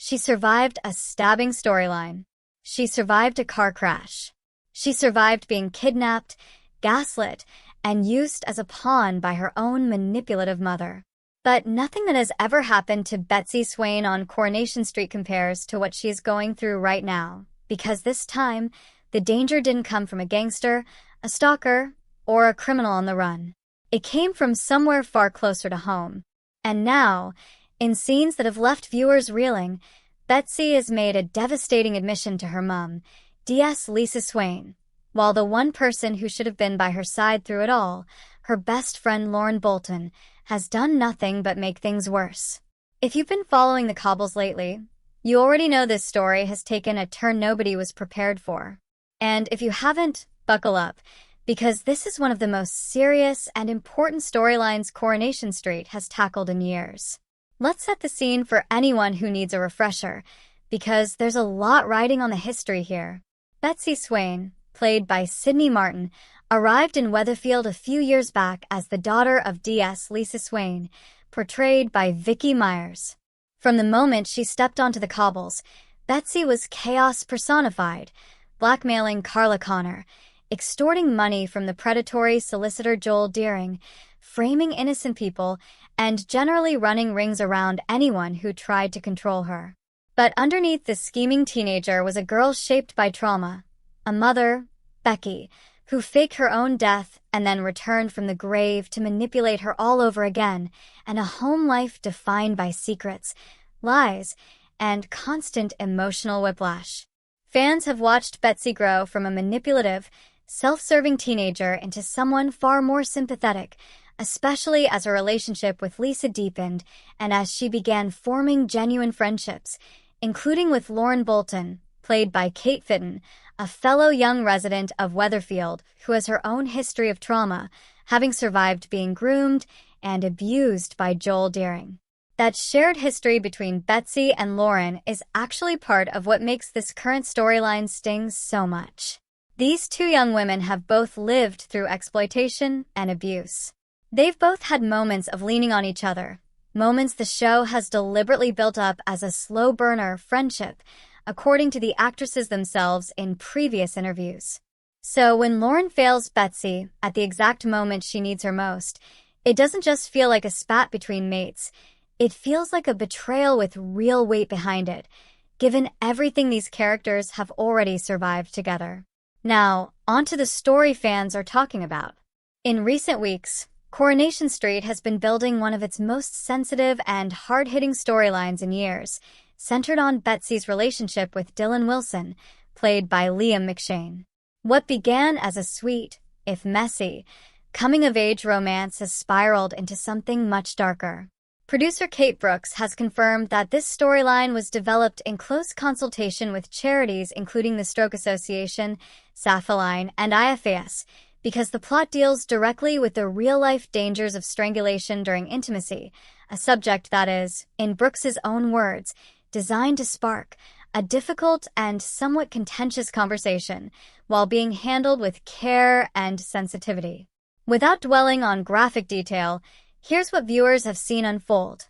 She survived a stabbing storyline. She survived a car crash. She survived being kidnapped, gaslit, and used as a pawn by her own manipulative mother. But nothing that has ever happened to Betsy Swain on Coronation Street compares to what she is going through right now, because this time, the danger didn't come from a gangster, a stalker, or a criminal on the run. It came from somewhere far closer to home. And now, in scenes that have left viewers reeling, Betsy has made a devastating admission to her mom, DS Lisa Swain, while the one person who should have been by her side through it all, her best friend Lauren Bolton, has done nothing but make things worse. If you've been following the cobbles lately, you already know this story has taken a turn nobody was prepared for. And if you haven't, buckle up, because this is one of the most serious and important storylines Coronation Street has tackled in years. Let's set the scene for anyone who needs a refresher, because there's a lot riding on the history here. Betsy Swain, played by Sydney Martin, arrived in Weatherfield a few years back as the daughter of DS Lisa Swain, portrayed by Vicky Myers. From the moment she stepped onto the cobbles, Betsy was chaos personified, blackmailing Carla Connor, extorting money from the predatory solicitor Joel Deering, framing innocent people, and generally running rings around anyone who tried to control her. But underneath this scheming teenager was a girl shaped by trauma, a mother, Becky, who faked her own death and then returned from the grave to manipulate her all over again, and a home life defined by secrets, lies, and constant emotional whiplash. Fans have watched Betsy grow from a manipulative, self-serving teenager into someone far more sympathetic, especially as her relationship with Lisa deepened and as she began forming genuine friendships, including with Lauren Bolton, played by Kate Fitton, a fellow young resident of Weatherfield who has her own history of trauma, having survived being groomed and abused by Joel Deering. That shared history between Betsy and Lauren is actually part of what makes this current storyline sting so much. These two young women have both lived through exploitation and abuse. They've both had moments of leaning on each other, moments the show has deliberately built up as a slow burner friendship, according to the actresses themselves in previous interviews. So when Lauren fails Betsy at the exact moment she needs her most, it doesn't just feel like a spat between mates, it feels like a betrayal with real weight behind it, given everything these characters have already survived together. Now, onto the story fans are talking about. In recent weeks, Coronation Street has been building one of its most sensitive and hard-hitting storylines in years, centered on Betsy's relationship with Dylan Wilson, played by Liam McShane. What began as a sweet, if messy, coming-of-age romance has spiraled into something much darker. Producer Kate Brooks has confirmed that this storyline was developed in close consultation with charities including the Stroke Association, Saphaline, and IFAS, because the plot deals directly with the real-life dangers of strangulation during intimacy, a subject that is, in Brooks's own words, designed to spark a difficult and somewhat contentious conversation while being handled with care and sensitivity. Without dwelling on graphic detail, here's what viewers have seen unfold.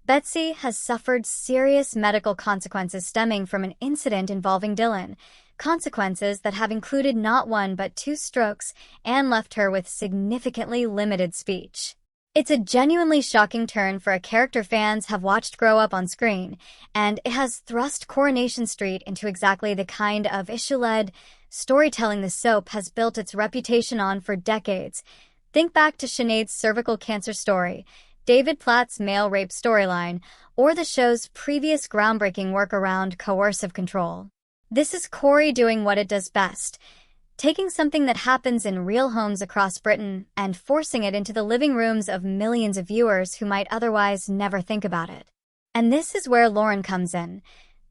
Betsy has suffered serious medical consequences stemming from an incident involving Dylan, consequences that have included not one but 2 strokes and left her with significantly limited speech. It's a genuinely shocking turn for a character fans have watched grow up on screen, and it has thrust Coronation Street into exactly the kind of issue-led storytelling the soap has built its reputation on for decades. Think back to Sinead's cervical cancer story, David Platt's male rape storyline, or the show's previous groundbreaking work around coercive control. This is Corrie doing what it does best, taking something that happens in real homes across Britain and forcing it into the living rooms of millions of viewers who might otherwise never think about it. And this is where Lauren comes in,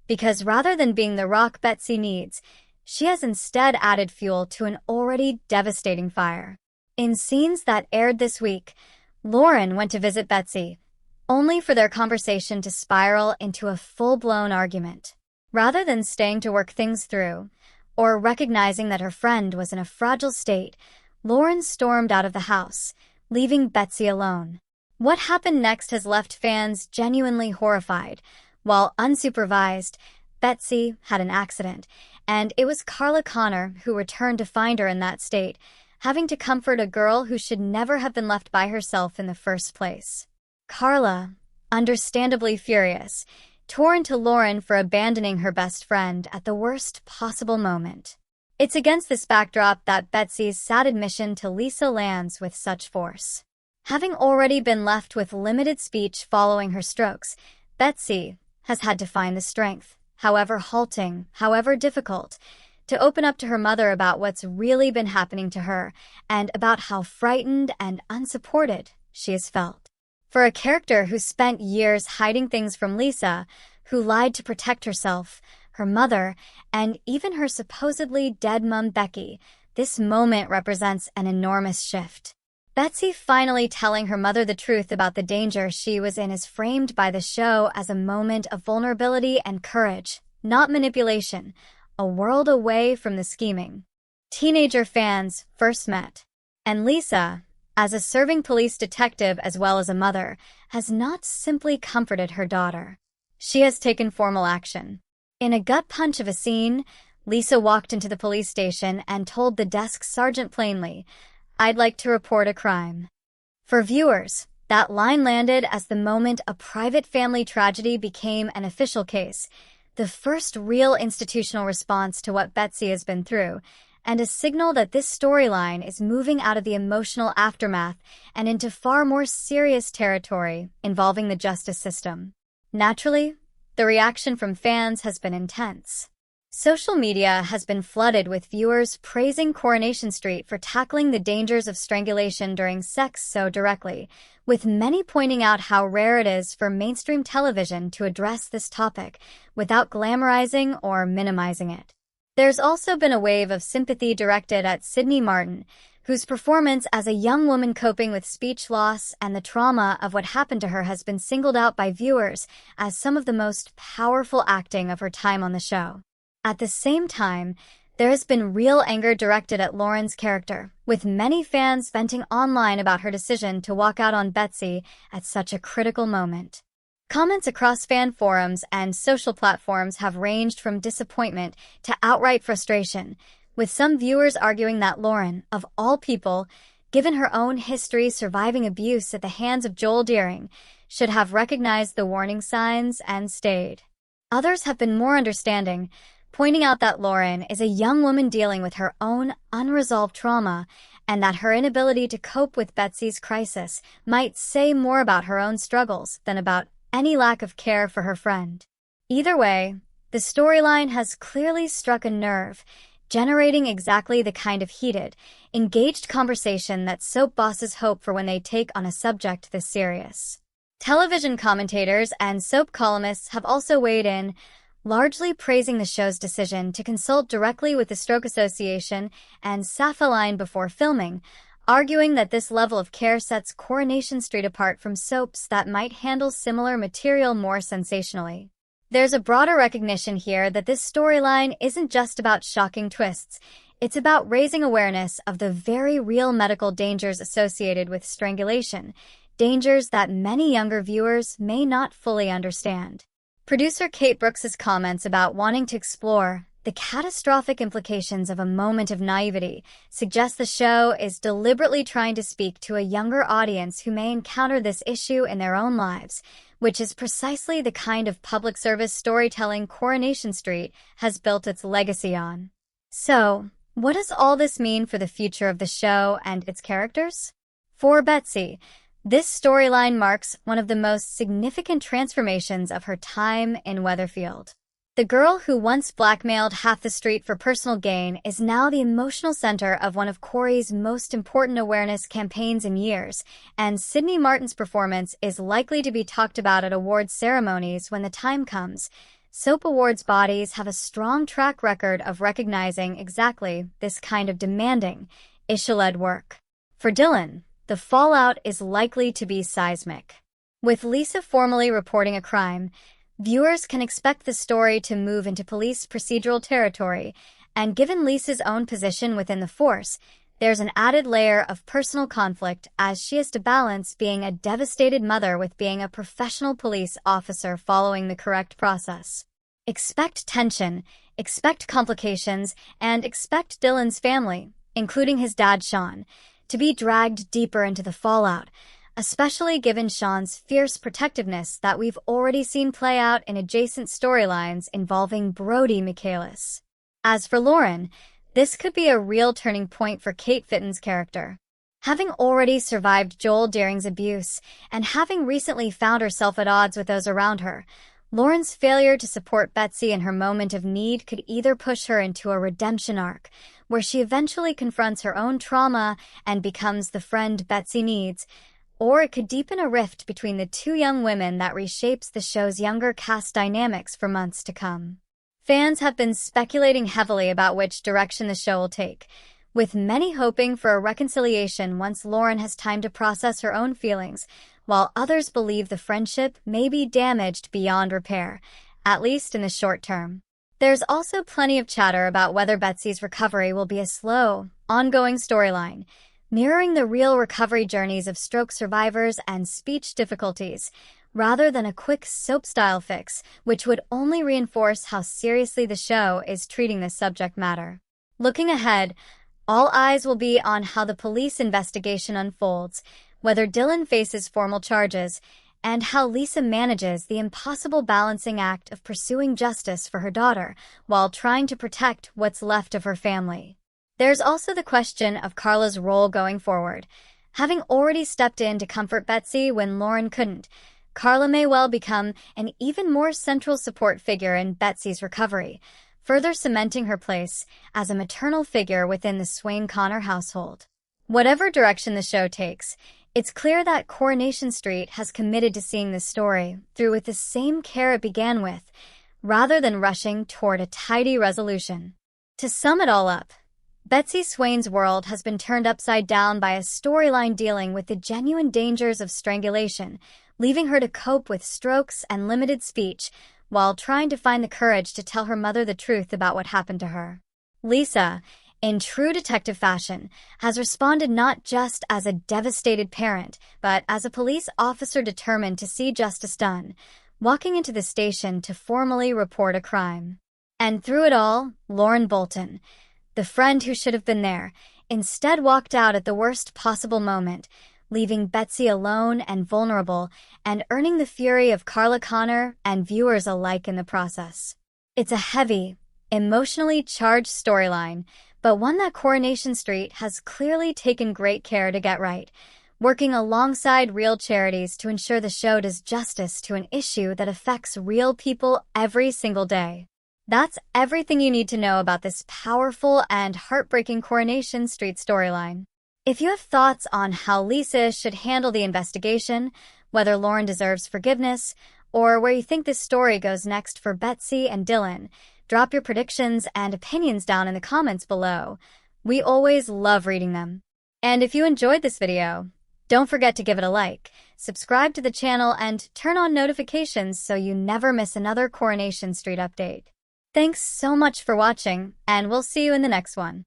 because rather than being the rock Betsy needs, she has instead added fuel to an already devastating fire. In scenes that aired this week, Lauren went to visit Betsy, only for their conversation to spiral into a full-blown argument. Rather than staying to work things through, or recognizing that her friend was in a fragile state, Lauren stormed out of the house, leaving Betsy alone. What happened next has left fans genuinely horrified, While unsupervised, Betsy had an accident, and it was Carla Connor who returned to find her in that state, having to comfort a girl who should never have been left by herself in the first place. Carla, understandably furious, tore into Lauren for abandoning her best friend at the worst possible moment. It's against this backdrop that Betsy's sad admission to Lisa lands with such force. Having already been left with limited speech following her strokes, Betsy has had to find the strength, however halting, however difficult, to open up to her mother about what's really been happening to her and about how frightened and unsupported she has felt. For a character who spent years hiding things from Lisa, who lied to protect herself, her mother, and even her supposedly dead mum Becky, this moment represents an enormous shift. Betsy finally telling her mother the truth about the danger she was in is framed by the show as a moment of vulnerability and courage, not manipulation, a world away from the scheming teenager fans first met. And Lisa, as a serving police detective as well as a mother, has not simply comforted her daughter. She has taken formal action. In a gut punch of a scene, Lisa walked into the police station and told the desk sergeant plainly, "I'd like to report a crime." For viewers, that line landed as the moment a private family tragedy became an official case, the first real institutional response to what Betsy has been through, and a signal that this storyline is moving out of the emotional aftermath and into far more serious territory involving the justice system. Naturally, the reaction from fans has been intense. Social media has been flooded with viewers praising Coronation Street for tackling the dangers of strangulation during sex so directly, with many pointing out how rare it is for mainstream television to address this topic without glamorizing or minimizing it. There's also been a wave of sympathy directed at Sydney Martin, whose performance as a young woman coping with speech loss and the trauma of what happened to her has been singled out by viewers as some of the most powerful acting of her time on the show. At the same time, there has been real anger directed at Lauren's character, with many fans venting online about her decision to walk out on Betsy at such a critical moment. Comments across fan forums and social platforms have ranged from disappointment to outright frustration, with some viewers arguing that Lauren, of all people, given her own history surviving abuse at the hands of Joel Deering, should have recognized the warning signs and stayed. Others have been more understanding, pointing out that Lauren is a young woman dealing with her own unresolved trauma and that her inability to cope with Betsy's crisis might say more about her own struggles than about any lack of care for her friend. Either way, the storyline has clearly struck a nerve, generating exactly the kind of heated, engaged conversation that soap bosses hope for when they take on a subject this serious. Television commentators and soap columnists have also weighed in, largely praising the show's decision to consult directly with the Stroke Association and Safaline before filming, arguing that this level of care sets Coronation Street apart from soaps that might handle similar material more sensationally. There's a broader recognition here that this storyline isn't just about shocking twists, it's about raising awareness of the very real medical dangers associated with strangulation, dangers that many younger viewers may not fully understand. Producer Kate Brooks's comments about wanting to explore the catastrophic implications of a moment of naivety suggest the show is deliberately trying to speak to a younger audience who may encounter this issue in their own lives, which is precisely the kind of public service storytelling Coronation Street has built its legacy on. So, what does all this mean for the future of the show and its characters? For Betsy, this storyline marks one of the most significant transformations of her time in Weatherfield. The girl who once blackmailed half the street for personal gain is now the emotional center of one of Corrie's most important awareness campaigns in years, and Sydney Martin's performance is likely to be talked about at awards ceremonies when the time comes. Soap awards bodies have a strong track record of recognizing exactly this kind of demanding, issue-led work. For Dylan, the fallout is likely to be seismic. With Lisa formally reporting a crime, viewers can expect the story to move into police procedural territory, and given Lisa's own position within the force, There's an added layer of personal conflict as she has to balance being a devastated mother with being a professional police officer following the correct process. Expect tension, expect complications, and expect Dylan's family, including his dad Sean, to be dragged deeper into the fallout, especially given Sean's fierce protectiveness that we've already seen play out in adjacent storylines involving Brody Michaelis. As for Lauren, this could be a real turning point for Kate Fitton's character. Having already survived Joel Deering's abuse and having recently found herself at odds with those around her, Lauren's failure to support Betsy in her moment of need could either push her into a redemption arc, where she eventually confronts her own trauma and becomes the friend Betsy needs, or it could deepen a rift between the two young women that reshapes the show's younger cast dynamics for months to come. Fans have been speculating heavily about which direction the show will take, with many hoping for a reconciliation once Lauren has time to process her own feelings, while others believe the friendship may be damaged beyond repair, at least in the short term. There's also plenty of chatter about whether Betsy's recovery will be a slow, ongoing storyline, mirroring the real recovery journeys of stroke survivors and speech difficulties, rather than a quick soap-style fix, which would only reinforce how seriously the show is treating this subject matter. Looking ahead, all eyes will be on how the police investigation unfolds, whether Dylan faces formal charges, and how Lisa manages the impossible balancing act of pursuing justice for her daughter while trying to protect what's left of her family. There's also the question of Carla's role going forward. Having already stepped in to comfort Betsy when Lauren couldn't, Carla may well become an even more central support figure in Betsy's recovery, further cementing her place as a maternal figure within the Swain-Connor household. Whatever direction the show takes, it's clear that Coronation Street has committed to seeing this story through with the same care it began with, rather than rushing toward a tidy resolution. To sum it all up, Betsy Swain's world has been turned upside down by a storyline dealing with the genuine dangers of strangulation, leaving her to cope with strokes and limited speech while trying to find the courage to tell her mother the truth about what happened to her. Lisa, in true detective fashion, has responded not just as a devastated parent, but as a police officer determined to see justice done, walking into the station to formally report a crime. And through it all, Lauren Bolton, the friend who should have been there, instead walked out at the worst possible moment, leaving Betsy alone and vulnerable and earning the fury of Carla Connor and viewers alike in the process. It's a heavy, emotionally charged storyline, but one that Coronation Street has clearly taken great care to get right, working alongside real charities to ensure the show does justice to an issue that affects real people every single day. That's everything you need to know about this powerful and heartbreaking Coronation Street storyline. If you have thoughts on how Lisa should handle the investigation, whether Lauren deserves forgiveness, or where you think this story goes next for Betsy and Dylan, drop your predictions and opinions down in the comments below. We always love reading them. And if you enjoyed this video, don't forget to give it a like, subscribe to the channel, and turn on notifications so you never miss another Coronation Street update. Thanks so much for watching, and we'll see you in the next one.